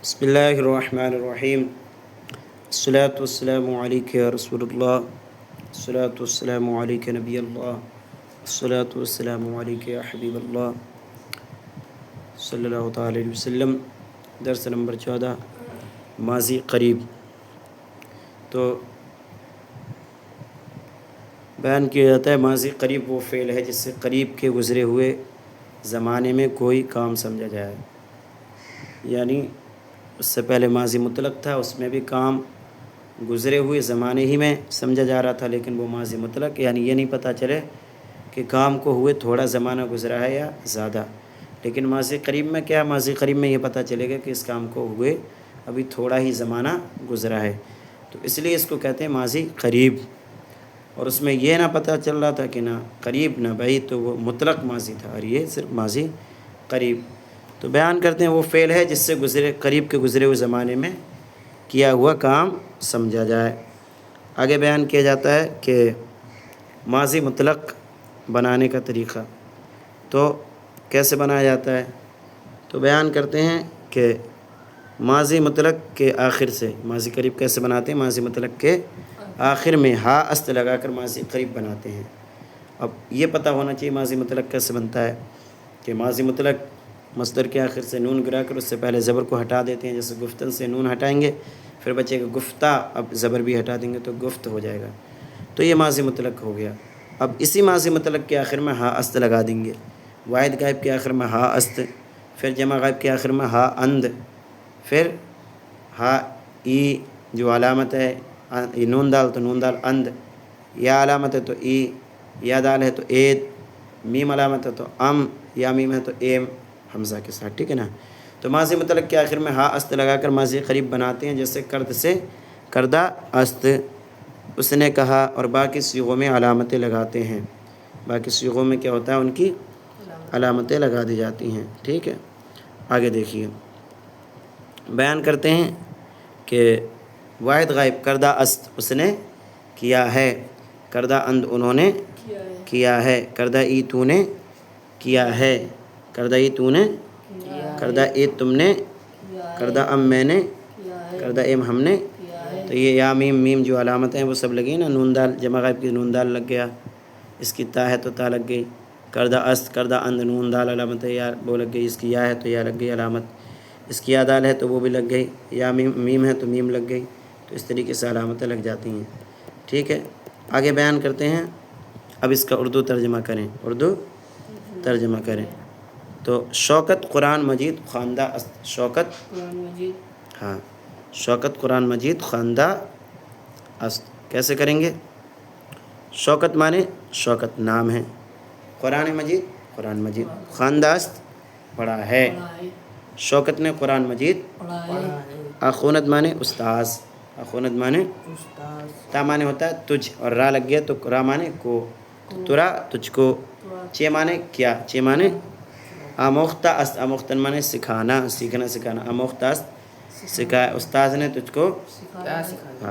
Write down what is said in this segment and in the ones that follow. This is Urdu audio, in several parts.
بسم اللہ الرحمن الرحیم الصلاۃ والسلام علیک یا رسول اللہ، الصلاۃ والسلام علیک نبی اللہ، الصلاۃ والسلام علیک یا حبیب اللہ صلی اللہ تعالی علیہ وسلم۔ درس نمبر 14، ماضی قریب۔ تو بیان کیا جاتا ہے ماضی قریب وہ فعل ہے جس سے قریب کے گزرے ہوئے زمانے میں کوئی کام سمجھا جائے، یعنی اس سے پہلے ماضی مطلق تھا، اس میں بھی کام گزرے ہوئے زمانے ہی میں سمجھا جا رہا تھا، لیکن وہ ماضی مطلق یعنی یہ نہیں پتہ چلے کہ کام کو ہوئے تھوڑا زمانہ گزرا ہے یا زیادہ۔ لیکن ماضی قریب میں کیا، ماضی قریب میں یہ پتہ چلے گا کہ اس کام کو ہوئے ابھی تھوڑا ہی زمانہ گزرا ہے، تو اس لیے اس کو کہتے ہیں ماضی قریب۔ اور اس میں یہ نہ پتہ چل رہا تھا کہ نہ قریب نہ بعید، تو وہ مطلق ماضی تھا، اور یہ صرف ماضی قریب۔ تو بیان کرتے ہیں وہ فعل ہے جس سے قریب کے گزرے ہوئے زمانے میں کیا ہوا کام سمجھا جائے۔ آگے بیان کیا جاتا ہے کہ ماضی مطلق بنانے کا طریقہ، تو کیسے بنایا جاتا ہے؟ تو بیان کرتے ہیں کہ ماضی مطلق کے آخر سے ماضی قریب کیسے بناتے ہیں؟ ماضی مطلق کے آخر میں ہا است لگا کر ماضی قریب بناتے ہیں۔ اب یہ پتہ ہونا چاہیے ماضی مطلق کیسے بنتا ہے، کہ ماضی مطلق مصدر کے آخر سے نون گرا کر اس سے پہلے زبر کو ہٹا دیتے ہیں، جیسے گفتن سے نون ہٹائیں گے پھر بچے گا گفتہ، اب زبر بھی ہٹا دیں گے تو گفت ہو جائے گا، تو یہ ماضی مطلق ہو گیا۔ اب اسی ماضی مطلق کے آخر میں ہا است لگا دیں گے، واحد غائب کے آخر میں ہا است، پھر جمع غائب کے آخر میں ہا اند، پھر ہا ای جو علامت ہے، نون دال تو نون دال اند، یا علامت ہے تو ای، یا دال ہے تو اید، میم علامت ہے تو ام، یا میم ہے تو ایم حمزہ کے ساتھ، ٹھیک ہے نا۔ تو ماضی مطلق کے آخر میں ہا است لگا کر ماضی قریب بناتے ہیں، جیسے کرد سے کردہ است، اس نے کہا، اور باقی صیغوں میں علامتیں لگاتے ہیں، باقی صیغوں میں کیا ہوتا ہے، ان کی علامتیں لگا دی جاتی ہیں، ٹھیک ہے۔ آگے دیکھیے بیان کرتے ہیں کہ واحد غائب کردہ است اس نے کیا ہے، کردہ اند انہوں نے کیا ہے، کردہ ای تو نے کیا ہے، کردہ ای تو نے، کردہ اے تم نے، کردہ ام میں نے، کردہ ایم ہم نے، تو یہ یا میم میم جو علامت ہیں وہ سب لگی نا، نون دال جمع غائب کی نون دال لگ گیا، اس کی تا ہے تو تا لگ گئی، کردہ است کردہ اند نون دال علامت ہے یا وہ لگ گئی، اس کی یا ہے تو یا لگ گئی علامت، اس کی یا دال ہے تو وہ بھی لگ گئی، یا میم ہے تو میم لگ گئی، تو اس طریقے سے علامتیں لگ جاتی ہیں، ٹھیک ہے۔ آگے بیان کرتے ہیں، اب اس کا اردو ترجمہ کریں، اردو ترجمہ کریں۔ تو شوکت قرآن مجید خواندہ است، شوکت ہاں، شوکت قرآن مجید خواندہ است، کیسے کریں گے؟ شوکت معنی شوکت نام ہے، قرآن مجید قرآن مجید، خواندہ است پڑھا ہے، شوکت نے قرآن مجید اخونت معنی استاذ، اخونت معنی تا معنی ہوتا ہے تجھ، اور را لگ گیا تو را معنی کو، ترا تجھ کو، چے معنی کیا، چے معنی آموختہ است، آموختن معنی سکھانا، سیکھنا سکھانا، آموختہ است سکھایا، استاذ نے تجھ کو،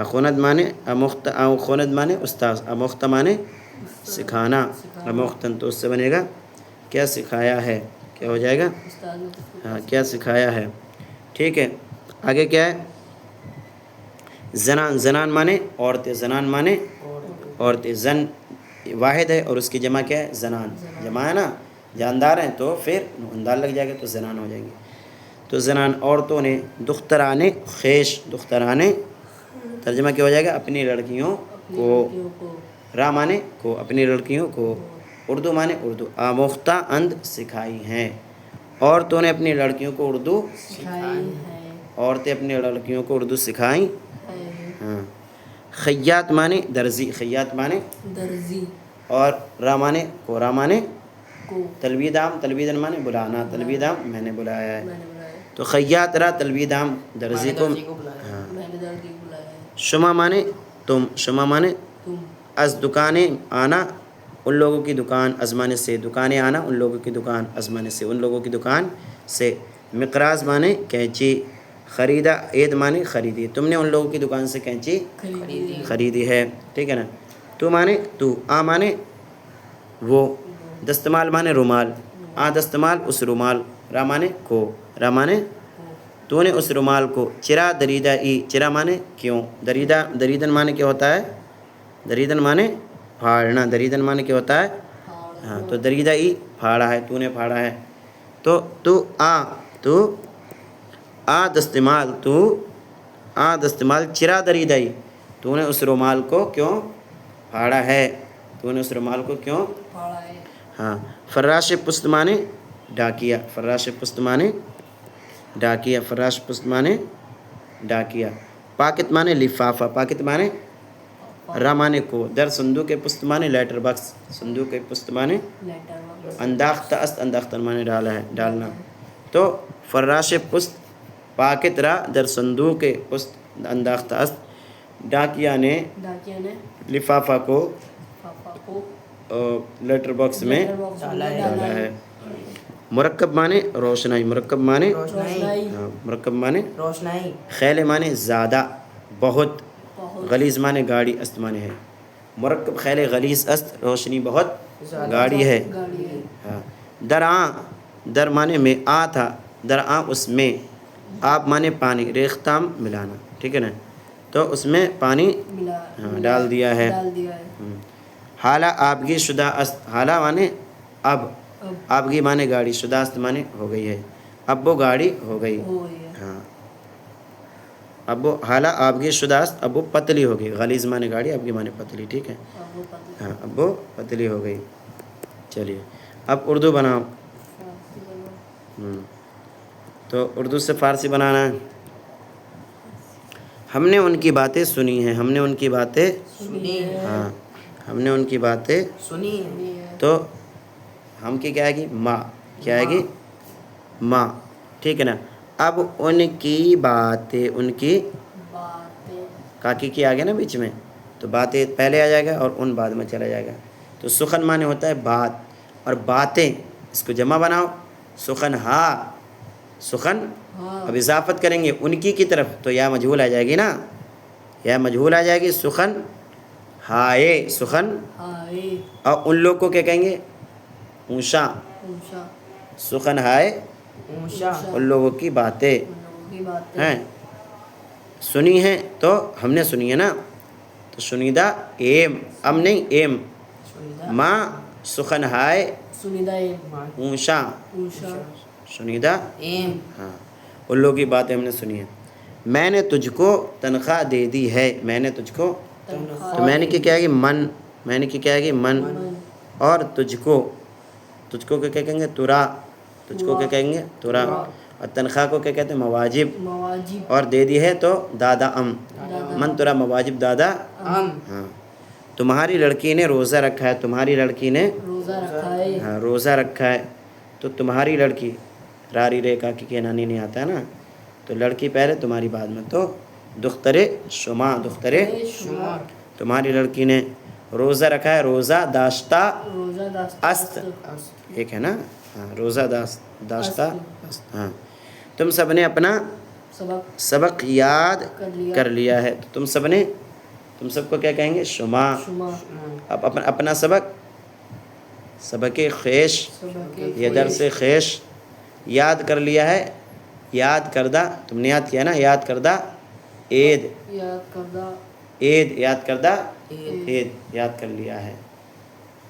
خوند معنی آموختہ، خوند معنی استاذ، آموختہ معنی سکھانا، آموختن تو اس سے بنے گا کیا سکھایا ہے، کیا ہو جائے گا، ہاں کیا سکھایا ہے، ٹھیک ہے۔ آگے کیا ہے؟ زنان، زنان معنی عورتیں، زنان معنی عورتیں، زن واحد ہے اور اس کی جمع کیا ہے، زنان، جمع ہے نا، جاندار ہیں تو پھر اندال لگ جائے گا تو زنان ہو جائیں گے، تو زنان عورتوں نے، دخترانے خیش، دخترانے ترجمہ کیا ہو جائے گا، اپنی لڑکیوں کو، را معنی کو، اپنی لڑکیوں کو، اردو معنی اردو، آموختہ اند سکھائی ہیں، عورتوں نے اپنی لڑکیوں کو اردو سکھائی، عورتیں اپنی لڑکیوں کو اردو سکھائیں، ہاں۔ خیاط معنی درزی، خیاط معنی درزی، اور را معنی کو، را معنی تلویدام، تلویدن معنی بلانا، تلویدام میں نے بلایا ہے، تو خیاط را تلویدام درزی کو، ہاں۔ شما معنی تم، شما معنی از دکانیں آنا ان لوگوں کی دکان، ازمانے سے، دکانیں آنا ان لوگوں کی دکان، ازمانے سے ان لوگوں کی دکان سے، مقراض معنی کینچی، خریدا عید معنی خریدی، تم نے ان لوگوں کی دکان سے کینچی خریدی ہے، ٹھیک ہے نا۔ تو معنی تو، آ معنی وہ، دستمال معنی رومال، آ دستمال اس رومال، را معنی کو، را معنی تو نے اس رومال کو چرا دریدہ ای، چرا مانے کیوں، دریدن مانے کیا ہوتا ہے، دریدن مانے پھاڑنا، دریدن مانے کیا ہوتا ہے، ہاں تو دریدہ ای پھاڑا ہے، تو نے پھاڑا ہے. تو آ دستمال چرا دریدہ ای، تو نے اس رومال کو کیوں پھاڑا ہے، تو نے اس رومال کو کیوں پھاڑا ہے. ہاں. فراش پست مانے ڈاکیا، فراش پست مانے ڈاکیا، فراش پست مانے ڈاکیا. پاکت مانے لفافہ، پاکت مانے را مانے کو، در صندوق پست مانے لیٹر باکس، صندوق پست مانے لیٹر باکس. انداختہ است، انداختن مانے ڈالا ہے، ڈالنا. تو فراش پست پاکت را در صندوق پست انداختہ است، ڈاکیا نے ڈاکیا نے لفافہ کو پاپا کو لیٹر باکس میں لیٹر باکس میں ڈالا ہے. مرکب مانے روشنائی، مرکب مانے روشنائی. ہاں، مرکب مانے روشنائی. خیل مانے زیادہ، بہت. بہت. غلیظ مانے گاڑی، است مانے ہے. مرکب خیل غلیظ است، روشنی بہت گاڑی ہے. گاڑی ہے. ہاں. در مانے میں آ تھا، در اس میں، آب مانے پانی، ریختام ملانا، ٹھیک ہے نا، تو اس میں پانی ملا ہاں ڈال دیا ہے. ڈال دیا ہے. حالہ آبگی شدہ است، حالہ مانے اب، اب آبگی مانے گاڑی، شدہ است مانے ہو گئی ہے، اب وہ گاڑی ہو گئی. ہو گئی ہے. ہاں. اب وہ حالہ آبگی شدہ است، اب وہ پتلی ہو گئی، غلیظ مانے گاڑی، آبگی مانے پتلی، ٹھیک ہے. اب وہ پتلی. ہاں اب وہ پتلی ہو گئی. چلیے اب اردو بناؤ. فارسی بنو. تو اردو سے فارسی بنانا ہے. ہم نے ان کی باتیں سنی ہیں، ہم نے ان کی باتیں سنی ہے. ہاں ہم نے ان کی باتیں سنی. سنی ہے. تو ہم کی کیا آئے گی، ماں، کیا آئے گی، ماں، ٹھیک ہے نا. اب ان کی باتیں، ان کی باتیں. کاکی کی آگے نا بیچ میں، تو باتیں پہلے آ جائے گا اور ان بعد میں چلا جائے گا. تو سخن مانے ہوتا ہے بات، اور باتیں اس کو جمع بناؤ، سخن ہا، سخن. ہاں. اب اضافت کریں گے ان کی طرف تو یا مجہول آ جائے گی نا، یا مجہول آ جائے گی. سخن ہائے، سخن. آئے. اور ان لوگ کو کیا کہیں گے، اونشا. اونشا. سخن ہائے اونشا. ان لوگوں کی باتیں ان لوگوں کی باتیں. ہیں، سنی ہیں تو ہم نے سنی ہے نا، تو سنیدہ ایم، ام نہیں ایم. سنیدہ. ماں سخن ہائے سنیدہ ہے. اونشا، اونشا. سنیدہ ایم. ہاں ان لوگوں کی باتیں ہم نے سنی ہیں. میں نے تجھ کو تنخواہ دے دی ہے، میں نے تجھ کو، تو میں نے کیا ہے گی من، میں نے کیا ہے گی من. اور تجھ کو کیا کہیں گے، ترا، تجھ کو کیا کہیں گے، ترا. اور تنخواہ کو کیا کہتے ہیں، مواجب. مواجب. اور دے دی ہے تو دادا ام، دادا. من ترا مواجب دادا. ام. ہاں. تمہاری لڑکی نے روزہ رکھا ہے، تمہاری لڑکی نے روزہ رکھا ہے. ہاں روزہ رکھا ہے. تو تمہاری لڑکی، راری رے کا کی نانی نہیں آتا ہے نا، تو لڑکی پہلے تمہاری بعد میں. تو دخترے شما، دخترے شما. تمہاری لڑکی نے روزہ رکھا ہے، روزہ داشتہ روزہ داشتہ است، ایک ہے نا، ہاں روزہ داشتہ است. ہاں. تم سب نے اپنا سبق یاد کر لیا ہے، تو تم سب نے، تم سب کو کیا کہیں گے، شما. شما. اب اپنا سبق خیش یا درس خیش یاد کر لیا ہے. یاد کردہ، تم نے یاد کیا نا، یاد کردہ عید، یاد کردہ عید، یاد کردہ عید. عید یاد کر لیا ہے،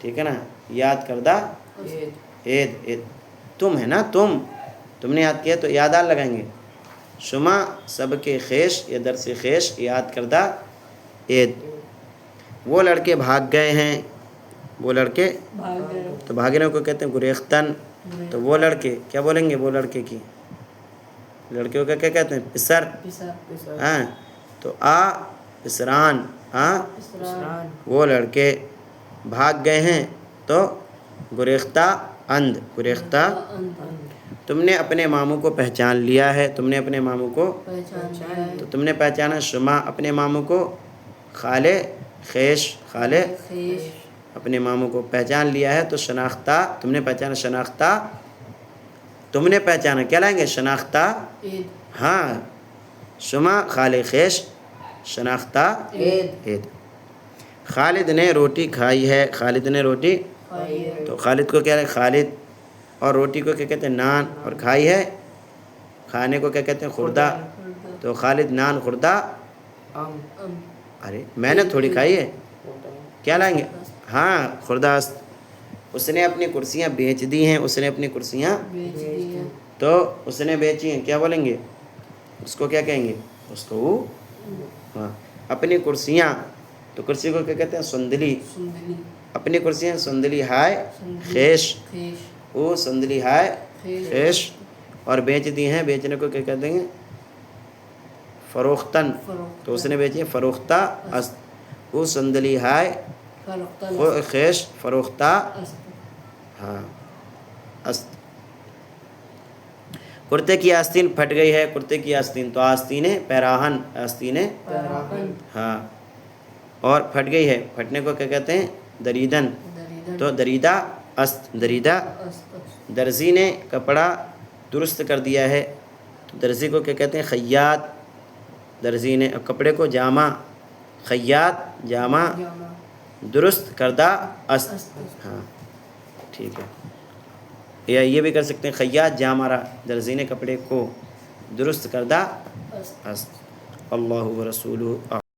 ٹھیک ہے نا. یاد کردہ عید. عید، عید تم ہے نا، تم نے یاد کیا تو یادال لگائیں گے. شما سبق خیش یا درس خیش یاد کردہ عید. وہ لڑکے بھاگ گئے ہیں، وہ لڑکے بھاگ گئے. تو بھاگنے کو کہتے ہیں گریختن. تو وہ لڑکے کیا بولیں گے، وہ لڑکے کی، لڑکیوں کا کیا کہتے ہیں، پسر. پسر. ہاں. تو آ پسران، ہاں پسران. وہ لڑکے بھاگ گئے ہیں تو گریختہ اند، گریختہ. تم نے اپنے ماموں کو پہچان لیا ہے، تم نے اپنے ماموں کو، پہچان لیا ہے. تو تم نے پہچانا شما اپنے ماموں کو، خالے خیش، خالے خیش. اپنے ماموں کو پہچان لیا ہے. تو شناختہ، تم نے پہچانا شناختہ، تم نے پہچانا کیا لائیں گے، شناختہ. عید. ہاں. شما خالے خیش شناختہ عید. عید. خالد نے روٹی کھائی ہے، خالد نے روٹی، کھائی ہے. تو خالد کو کیا ہے، خالد. اور روٹی کو کیا کہتے ہیں، نان. اور کھائی ہے کھانے کو کیا کہتے ہیں؟ خوردہ. تو خالد نان خوردہ. ام ارے میں نے تھوڑی کھائی ہے. کیا لائیں گے؟ ہاں خوردہ است. اس نے اپنی کرسیاں بیچ دی ہیں. اس نے اپنی کرسیاں بیچ دیا تو اس نے بیچی ہیں. کیا بولیں گے اس کو؟ کیا کہیں گے اس کو؟ وہ ہاں اپنی کرسیاں. تو کرسی کو کیا کہتے ہیں؟ سندلی. سندلی اپنی کرسیاں سندلی ہائے خیش. خیش وہ سندلی ہائے خیش خیش اور بیچ دی ہیں. بیچنے کو کیا کہتے ہیں؟ فروختن. تو اس نے بیچی ہے فروختہ است. وہ سندلی ہائے فروختہ خیش فروختہ است ہاں است. کرتے کی آستین پھٹ گئی ہے. کرتے کی آستین تو آستین پیراہن. آستین پیراہن ہاں اور پھٹ گئی ہے. پھٹنے کو کیا کہتے ہیں؟ دریدن. دریدن تو دریدہ است. دریدہ. است درزی نے کپڑا درست کر دیا ہے. تو درزی کو کیا کہتے ہیں؟ خیاط. درزی نے کپڑے کو جامہ. خیاط جامہ جامع درست کردہ است. است ہاں ٹھیک ہے. یا یہ بھی کر سکتے ہیں خیاط جامہ درزی نے کپڑے کو درست کردہ است است. اللہ و رسولہ